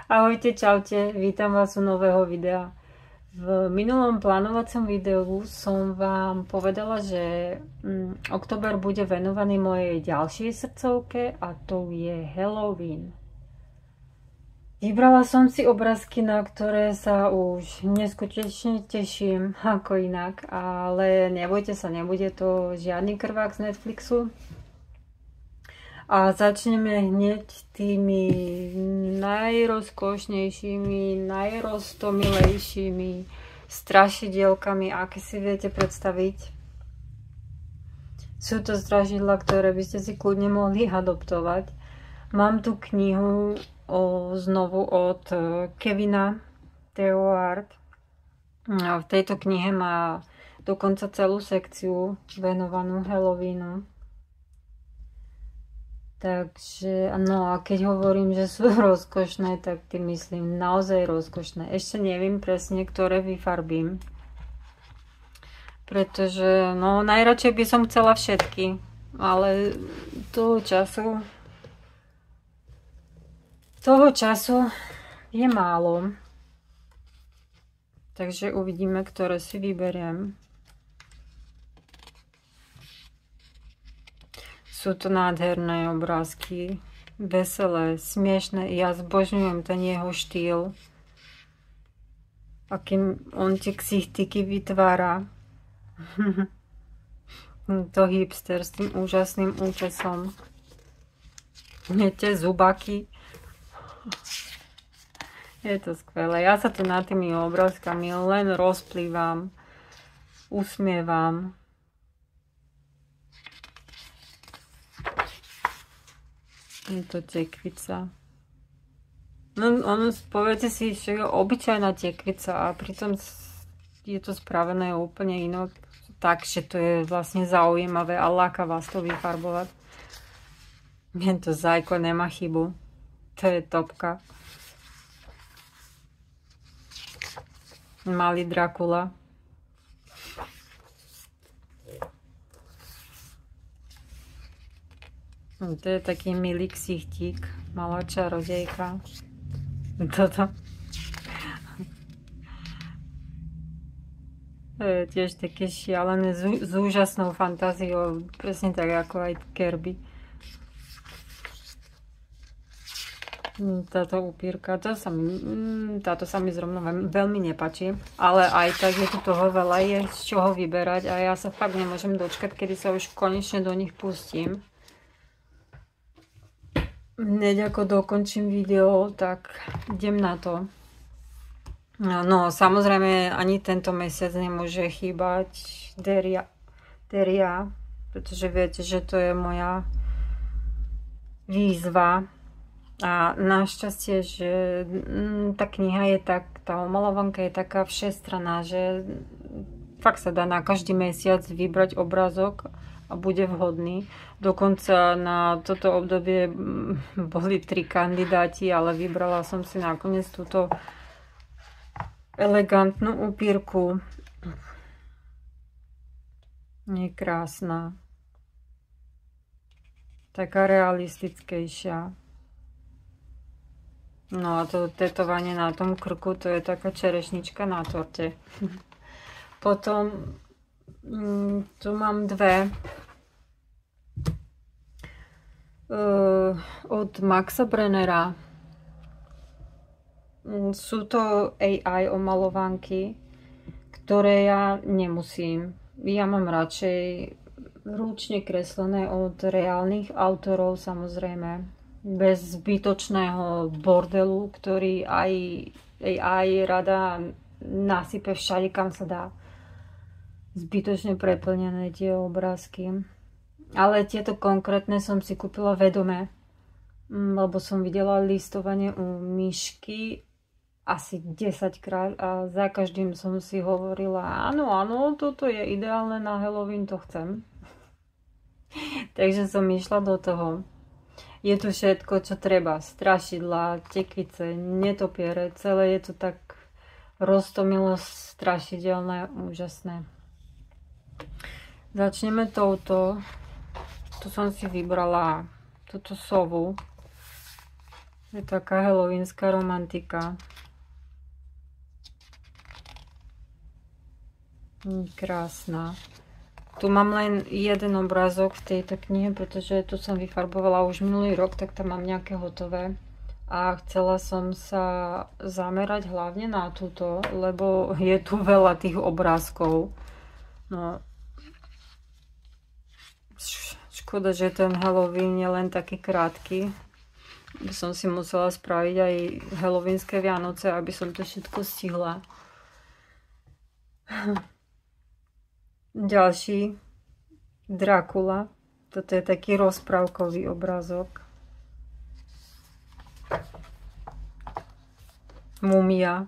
Ahojte, čaute, vítam vás u nového videa. V minulom plánovacom videu som vám povedala, že október bude venovaný mojej ďalšej srdcovke a to je Halloween. Vybrala som si obrázky, na ktoré sa už neskutečne teším, ako inak, ale nebojte sa, nebude to žiadny krvák z Netflixu. A začneme hneď tými najrozkošnejšími, najroztomilejšími strašidielkami, aké si viete predstaviť. Sú to strašidlá, ktoré by ste si kľudne mohli adoptovať. Mám tu knihu znovu od Kevina Theohart. V tejto knihe má dokonca celú sekciu venovanú Halloweenu. Takže, no a keď hovorím, že sú rozkošné, tak tým myslím naozaj rozkošné. Ešte neviem presne, ktoré vyfarbím. Pretože, no, najradšej by som chcela všetky. Ale toho času je málo. Takže uvidíme, ktoré si vyberiem. Sú to nádherné obrázky, veselé, smiešné. Ja zbožňujem ten jeho štýl. Akým on tie ksichtiky vytvára. To hipster s tým úžasným účesom. Tie zubaky. Je to skvelé. Ja sa tu nad tými obrázkami len rozplývam, usmievam. Je to tekvica. No, poviete si, že je obyčajná tekvica a pritom je to spravené úplne inak. Takže to je vlastne zaujímavé a láka vás to vyfarbovať. Je to zajko, nemá chybu. To je topka. Malý Drakula. To je taký milý ksichtík, malá čarodejka. Toto. To je tiež také šialené, s úžasnou fantáziou, presne tak ako aj Kirby. Táto upírka, táto sa mi zrovna veľmi nepáči, ale aj tak je tu toho veľa, je z čoho vyberať a ja sa fakt nemôžem dočkať, kedy sa už konečne do nich pustím. Hneď ako dokončím video, tak idem na to. No, samozrejme, ani tento mesiac nemôže chýbať Deria, pretože viete, že to je moja výzva. A našťastie, že tá kniha je tá omalovanka je taká všestranná, že fakt sa dá na každý mesiac vybrať obrázok a bude vhodný. Dokonca na toto obdobie boli 3 kandidáti, ale vybrala som si nakoniec túto elegantnú upírku. Je krásna. Taká realistickejšia. No a to tetovanie na tom krku, to je taká čerešnička na torte. Potom tu mám dve od Maxa Brennera. Sú to AI omalovanky, ktoré ja nemusím. Ja mám radšej ručne kreslené od reálnych autorov, samozrejme. Bez zbytočného bordelu, ktorý aj AI rada nasype všade, kam sa dá. Zbytočne preplnené tie obrázky. Ale tieto konkrétne som si kúpila vedome, lebo som videla listovanie u myšky asi 10 krát a za každým som si hovorila, áno, toto je ideálne na Halloween, to chcem. Takže som išla do toho. Je tu všetko, čo treba. Strašidlá, tekvice, netopiere, celé je to tak roztomilo, strašidelné, úžasné. Začneme touto. Tu som si vybrala túto sovu. Je taká halloweenská romantika. Krásna. Tu mám len jeden obrázok v tejto knihe, pretože tu som vyfarbovala už minulý rok, tak tam mám nejaké hotové. A chcela som sa zamerať hlavne na túto, lebo je tu veľa tých obrázkov. No. Škoda, že ten Halloween je len taký krátky. By som si musela spraviť aj halloweenské Vianoce, aby som to všetko stihla. Ďalší, Drakula. Toto je taký rozprávkový obrázok. Mumia.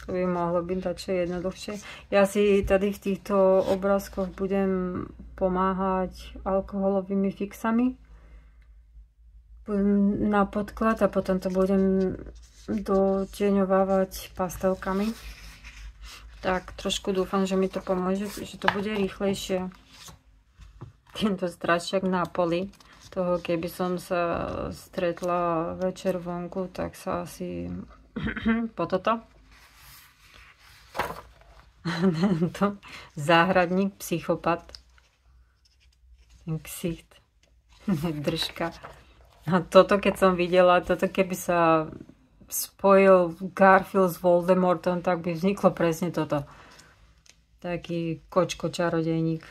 To by mohlo byť dačo jednoduchšie. Ja si tady v týchto obrázkoch budem pomáhať alkoholovými fixami. Budem na podklad a potom to budem dotieňovávať pastelkami. Tak trošku dúfam, že mi to pomôže, že to bude rýchlejšie. Tento strašiak na poli. Toho, keby som sa stretla večer vonku, tak sa asi po toto. Tento záhradník, psychopat. Ten ksicht. Držka. A toto, keď som videla, toto keby sa spojil Garfield s Voldemortom, tak by vzniklo presne toto. Taký kočko čarodejník.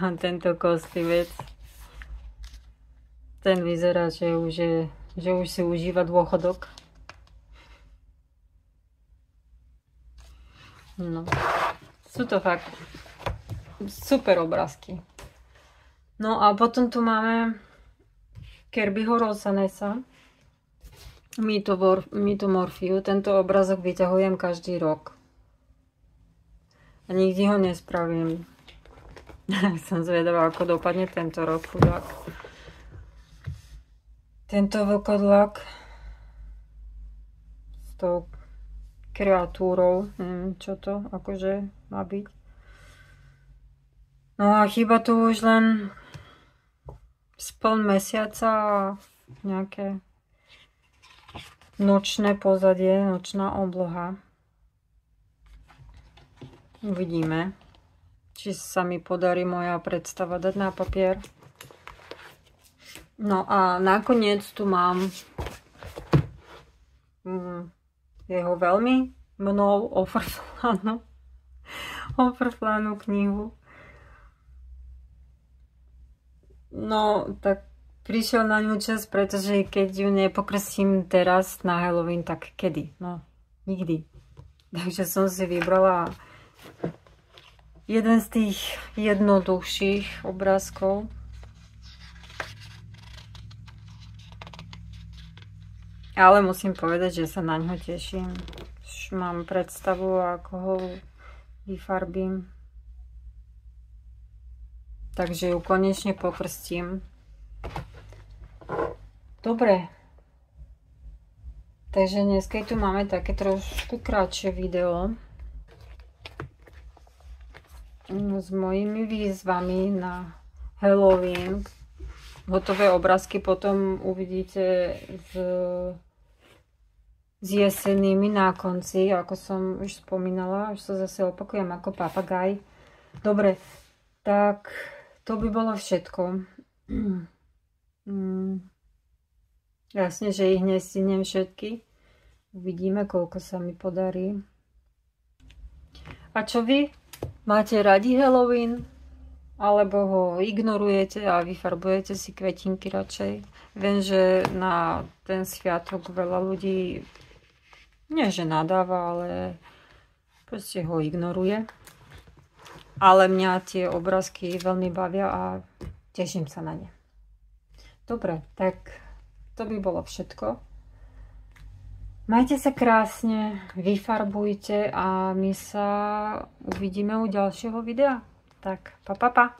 A tento kostlivec, ten vyzerá, že už si užíva dôchodok. No, sú to fakt super obrázky. No a potom tu máme Kirbyho Rosanesa, Mytomorfiu. Tento obrazok vyťahujem každý rok. A nikdy ho nespravím. Som zvedavá, ako dopadne tento rok, chudák. Tento vlkodlak s tou kreatúrou. Neviem, čo to akože má byť. No a chýba tu už len spln mesiaca a nejaké nočné pozadie, nočná obloha. Uvidíme, či sa mi podarí moja predstava dať na papier. No a nakoniec tu mám jeho veľmi mnou ofrflanú knihu. No, tak prišiel na ňu čas, pretože keď ju nepokrstím teraz na Halloween, tak kedy? No, nikdy. Takže som si vybrala jeden z tých jednoduchších obrázkov. Ale musím povedať, že sa na ňo teším. Už mám predstavu, ako ho vyfarbím. Takže ju konečne pokrstím. Dobre. Takže dneska tu máme také trošku krátšie video s mojimi výzvami na Halloween. Hotové obrázky potom uvidíte s jesennými na konci, ako som už spomínala. Už sa zase opakujem ako papagaj. Dobre, tak to by bolo všetko. Jasne, že ich nestihnem všetky. Uvidíme, koľko sa mi podarí. A čo vy? Máte radi Halloween? Alebo ho ignorujete a vyfarbujete si kvetinky radšej? Viem, že na ten sviatok veľa ľudí nie že nadáva, ale proste ho ignoruje. Ale mňa tie obrázky veľmi bavia a teším sa na ne. Dobre, tak to by bolo všetko. Majte sa krásne, vyfarbujte a my sa uvidíme u ďalšieho videa. Tak, pa.